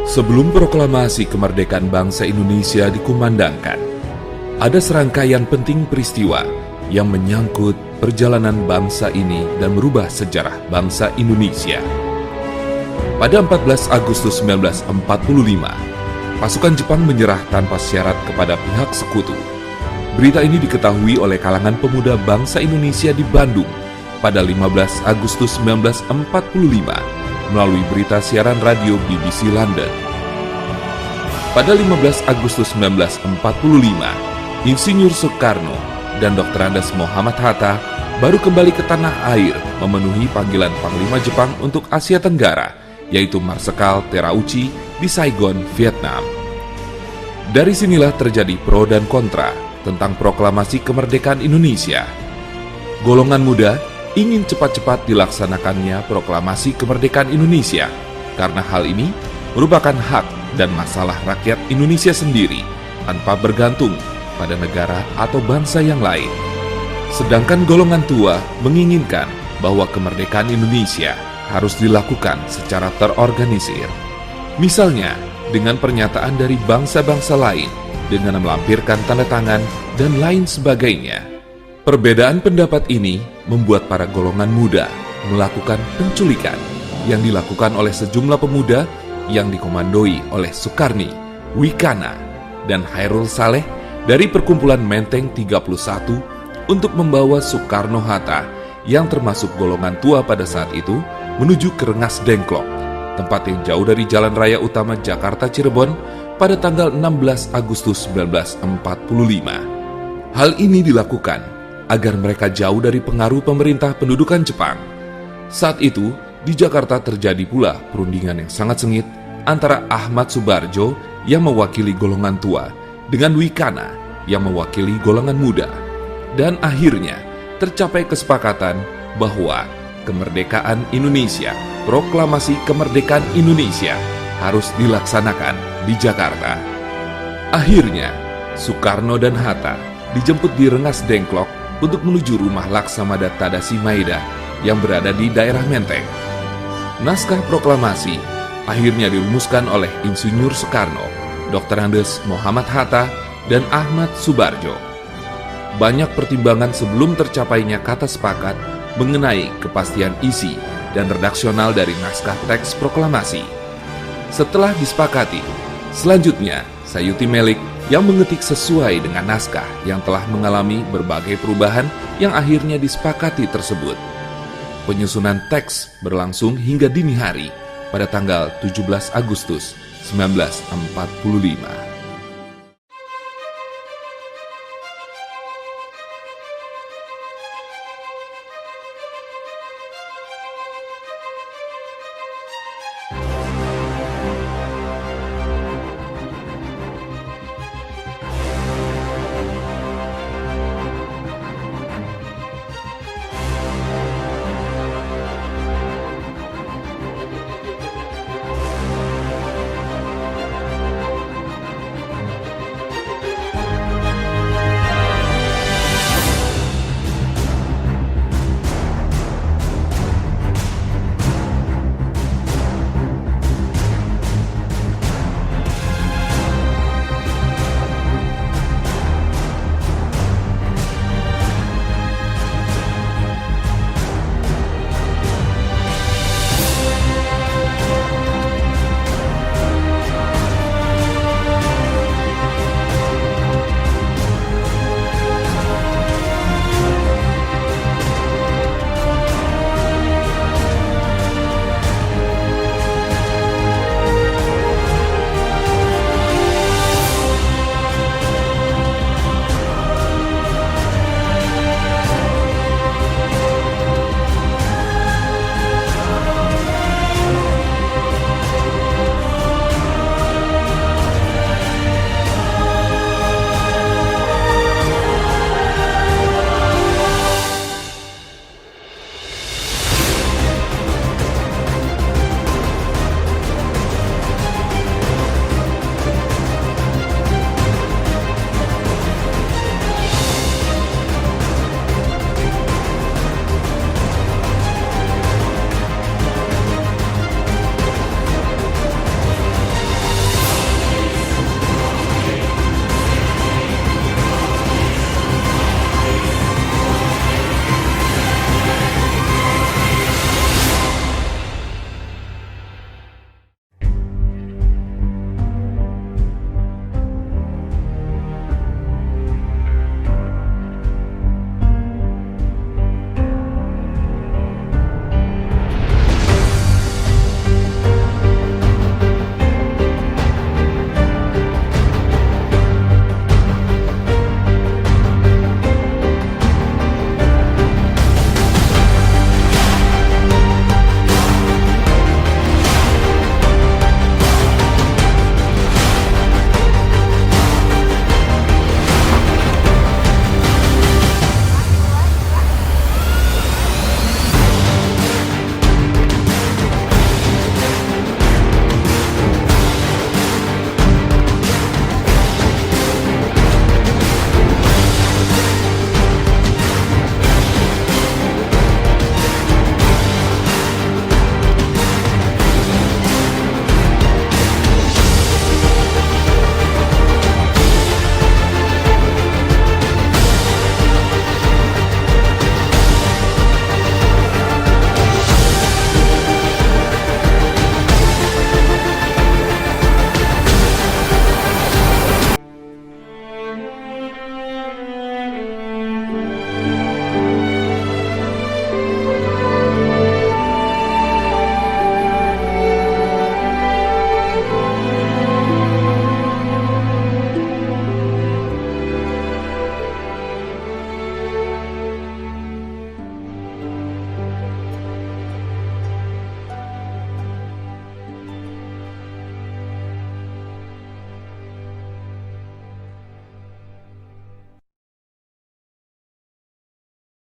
Sebelum proklamasi kemerdekaan bangsa Indonesia dikumandangkan, ada serangkaian penting peristiwa yang menyangkut perjalanan bangsa ini dan merubah sejarah bangsa Indonesia. Pada 14 Agustus 1945, pasukan Jepang menyerah tanpa syarat kepada pihak sekutu. Berita ini diketahui oleh kalangan pemuda bangsa Indonesia di Bandung pada 15 Agustus 1945 melalui berita siaran radio BBC London. Pada 15 Agustus 1945, Insinyur Soekarno dan Dr. Andes Muhammad Hatta baru kembali ke tanah air memenuhi panggilan Panglima Jepang untuk Asia Tenggara, yaitu Marsekal Terauchi di Saigon, Vietnam. Dari sinilah terjadi pro dan kontra tentang proklamasi kemerdekaan Indonesia. Golongan muda ingin cepat-cepat dilaksanakannya proklamasi kemerdekaan Indonesia karena hal ini merupakan hak dan masalah rakyat Indonesia sendiri tanpa bergantung pada negara atau bangsa yang lain. Sedangkan golongan tua menginginkan bahwa kemerdekaan Indonesia harus dilakukan secara terorganisir. Misalnya, dengan pernyataan dari bangsa-bangsa lain, dengan melampirkan tanda tangan, dan lain sebagainya. Perbedaan pendapat ini membuat para golongan muda melakukan penculikan yang dilakukan oleh sejumlah pemuda yang dikomandoi oleh Sukarni, Wikana, dan Hairul Saleh dari perkumpulan Menteng 31 untuk membawa Soekarno-Hatta yang termasuk golongan tua pada saat itu menuju ke Rengas Dengklok, tempat yang jauh dari jalan raya utama Jakarta Cirebon pada tanggal 16 Agustus 1945. Hal ini dilakukan agar mereka jauh dari pengaruh pemerintah pendudukan Jepang. Saat itu, di Jakarta terjadi pula perundingan yang sangat sengit antara Ahmad Subarjo yang mewakili golongan tua dengan Wikana yang mewakili golongan muda. Dan akhirnya tercapai kesepakatan bahwa kemerdekaan Indonesia, proklamasi kemerdekaan Indonesia harus dilaksanakan di Jakarta. Akhirnya, Soekarno dan Hatta dijemput di Rengas Dengklok untuk menuju rumah Laksamada Tadashi Maeda yang berada di daerah Menteng. Naskah proklamasi akhirnya dirumuskan oleh Insinyur Soekarno, Dr. Andes Muhammad Hatta, dan Ahmad Subarjo. Banyak pertimbangan sebelum tercapainya kata sepakat mengenai kepastian isi dan redaksional dari naskah teks proklamasi. Setelah disepakati, selanjutnya Sayuti Melik yang mengetik sesuai dengan naskah yang telah mengalami berbagai perubahan yang akhirnya disepakati tersebut. Penyusunan teks berlangsung hingga dini hari pada tanggal 17 Agustus 1945.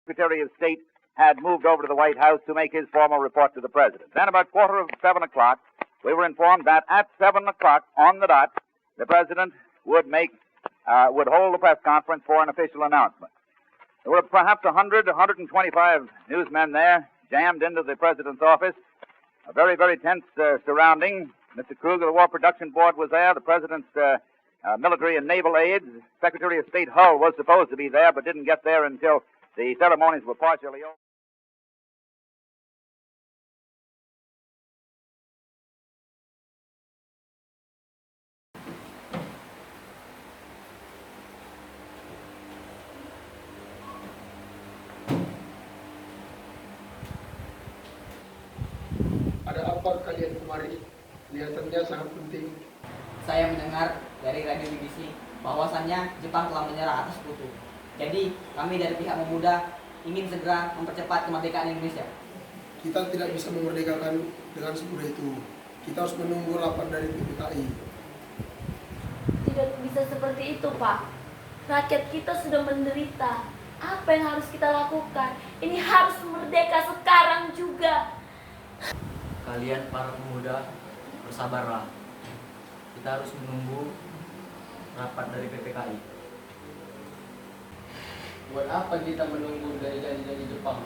Secretary of State had moved over to the White House to make his formal report to the President. Then about 7:15, we were informed that at 7 o'clock on the dot, the President would hold a press conference for an official announcement. There were perhaps 125 newsmen there, jammed into the President's office. A very, very tense surrounding. Mr. Kruger, the War Production Board, was there. The President's military and naval aides. Secretary of State Hull was supposed to be there, but didn't get there until the ceremonies were partially over. Ada apa kalian kemari? Kelihatannya sangat penting. Saya mendengar dari radio BBC bahwasannya Jepang telah menyerah atas sekutu. Jadi kami dari pihak Memuda ingin segera mempercepat kemerdekaan Indonesia. Kita tidak bisa memerdekakan dengan semudah itu. Kita harus menunggu rapat dari PPKI. Tidak bisa seperti itu, Pak. Rakyat kita sudah menderita. Apa yang harus kita lakukan? Ini harus merdeka sekarang juga. Kalian para pemuda bersabarlah. Kita harus menunggu rapat dari PPKI. Buat apa kita menunggu dari janji-janji Jepang?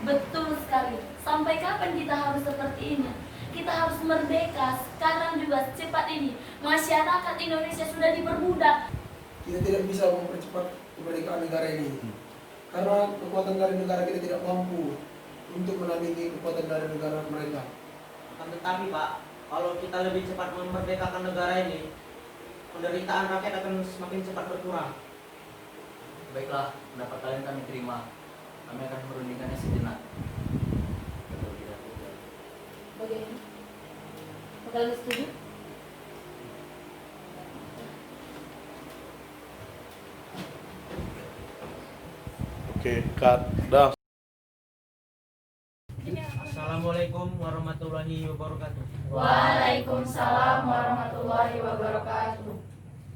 Betul sekali. Sampai kapan kita harus seperti ini? Kita harus merdeka sekarang juga, secepat ini. Masyarakat Indonesia sudah diperbudak. Kita tidak bisa mempercepat kemerdekaan negara ini. Karena kekuatan dari negara kita tidak mampu untuk menandingi kekuatan dari negara mereka. Akan tetapi Pak, kalau kita lebih cepat memerdekakan negara ini, penderitaan rakyat akan semakin cepat berkurang. Baiklah, pendapat kalian kami terima. Kami akan merundingkannya sejenak. Bagaimana? Kalian setuju? Oke, cut. Dah. Assalamualaikum warahmatullahi wabarakatuh. Waalaikumsalam warahmatullahi wabarakatuh.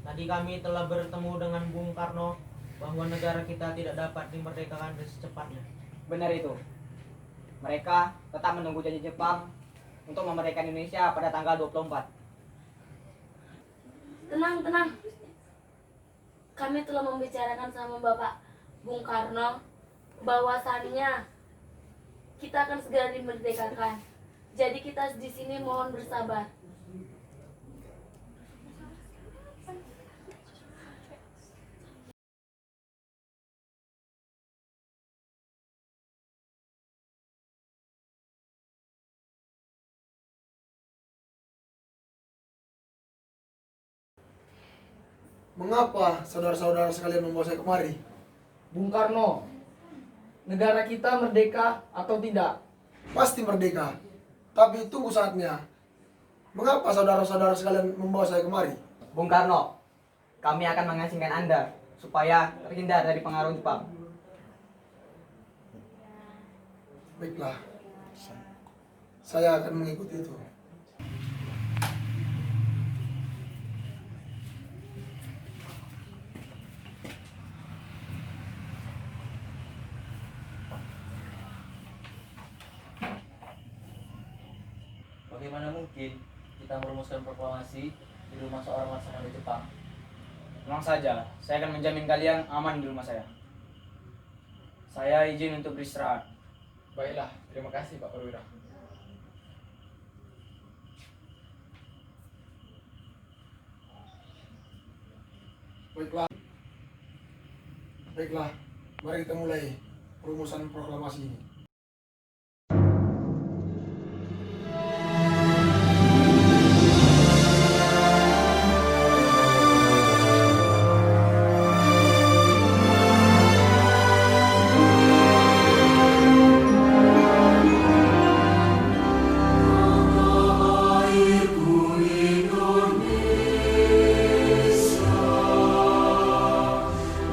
Tadi kami telah bertemu dengan Bung Karno bahwa negara kita tidak dapat dimerdekakan secepatnya. Benar itu. Mereka tetap menunggu janji Jepang untuk memerdekakan Indonesia pada tanggal 24. Tenang. Kami telah membicarakan sama Bapak Bung Karno bahwasannya kita akan segera dimerdekakan. Jadi kita di sini mohon bersabar. Mengapa saudara-saudara sekalian membawa saya kemari? Bung Karno, negara kita merdeka atau tidak? Pasti merdeka. Tapi tunggu saatnya. Mengapa saudara-saudara sekalian membawa saya kemari? Bung Karno, kami akan mengasingkan Anda supaya terhindar dari pengaruh Jepang. Baiklah. Saya akan mengikuti itu. Bagaimana mungkin kita merumuskan proklamasi di rumah seorang laksamana Jepang? Tenang saja, saya akan menjamin kalian aman di rumah saya. Saya izin untuk beristirahat. Baiklah, terima kasih Pak Perwira. Baiklah, mari kita mulai perumusan proklamasi ini.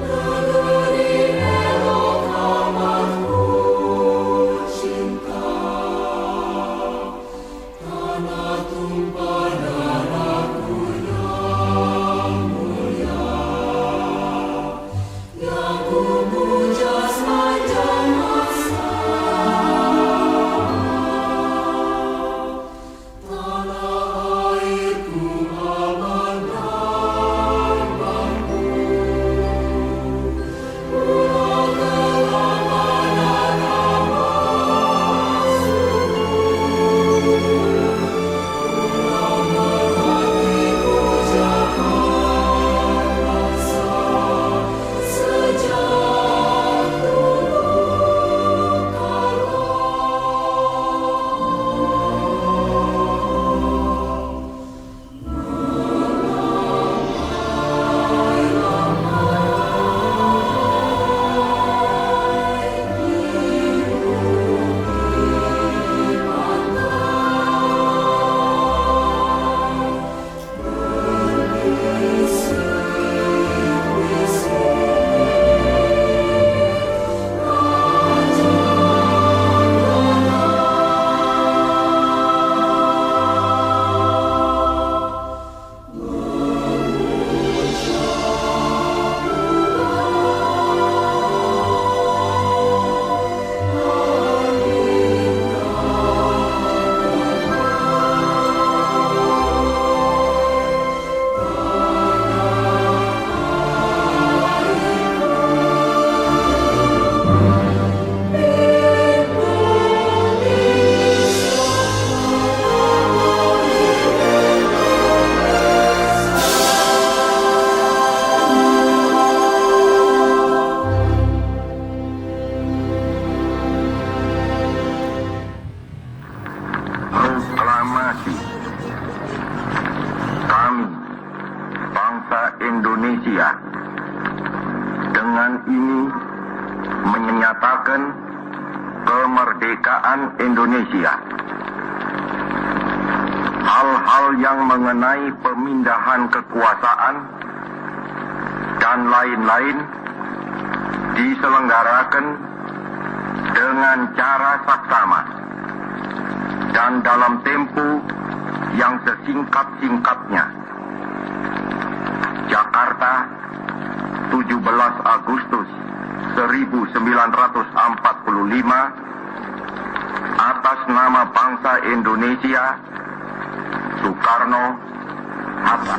Negeri Eloka Matku. ini menyatakan kemerdekaan Indonesia. Hal-hal yang mengenai pemindahan kekuasaan dan lain-lain diselenggarakan dengan cara saksama dan dalam tempo yang sesingkat-singkatnya. Jakarta, 17 Agustus 1945, atas nama bangsa Indonesia, Soekarno, Hatta.